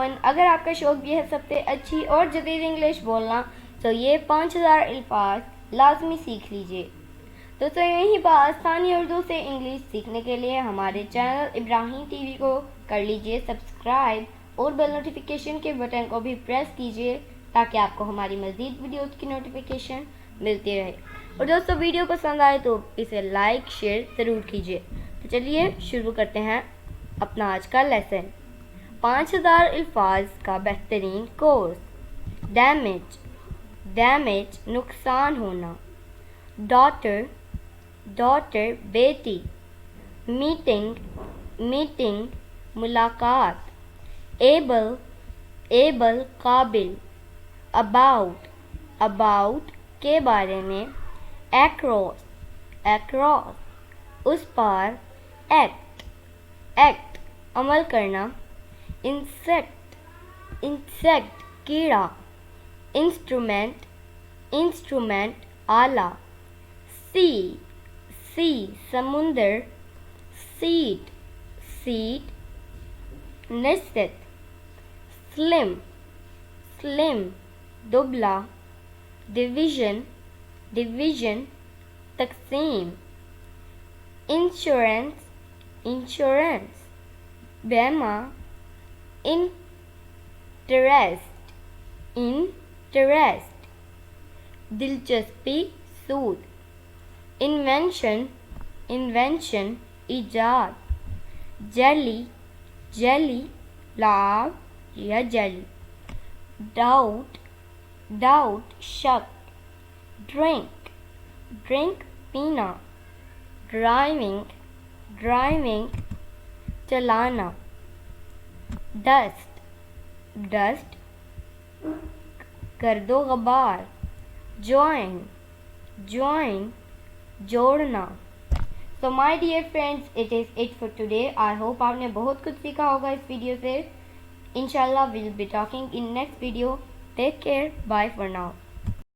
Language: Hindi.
फ़ोन। अगर आपका शौक़ भी है सबसे अच्छी और जदीद इंग्लिश बोलना, तो ये 5000 अल्फाज लाजमी सीख लीजिए। दोस्तों, यहीं पर आसानी उर्दू से इंग्लिश सीखने के लिए हमारे चैनल इब्राहिम टीवी को कर लीजिए सब्सक्राइब और बेल नोटिफिकेशन के बटन को भी प्रेस कीजिए ताकि आपको हमारी मज़ीद वीडियोज़ की नोटिफिकेशन मिलती रहे। और दोस्तों, वीडियो पसंद आए तो इसे लाइक शेयर ज़रूर कीजिए। तो चलिए शुरू करते हैं अपना आज का लेसन। 5000 अल्फाज का बेहतरीन कोर्स। डैमेज नुकसान होना। डॉटर बेटी। मीटिंग मुलाकात। एबल काबिल। अबाउट के बारे में। एक्रॉस उस पार। एक्ट अमल करना। इंसेक्ट कीड़ा। इंस्ट्रूमेंट आला। सी समुंदर। सीट निश्चित। स्लिम दुबला। डिवीजन तकसीम। इंश्योरेंस बीमा। इंटरेस्ट दिलचस्पी सूद। इन्वेंशन इजाद। जेली लाभ या जेली। डाउट शक। ड्रिंक पीना। ड्राइविंग चलाना। डस्ट गर्दो गबार। जॉइन जोड़ना। So my dear friends, it is it for today. I hope आपने बहुत कुछ सीखा होगा इस वीडियो से। इंशाल्लाह will be talking in next video. Take care, bye for now.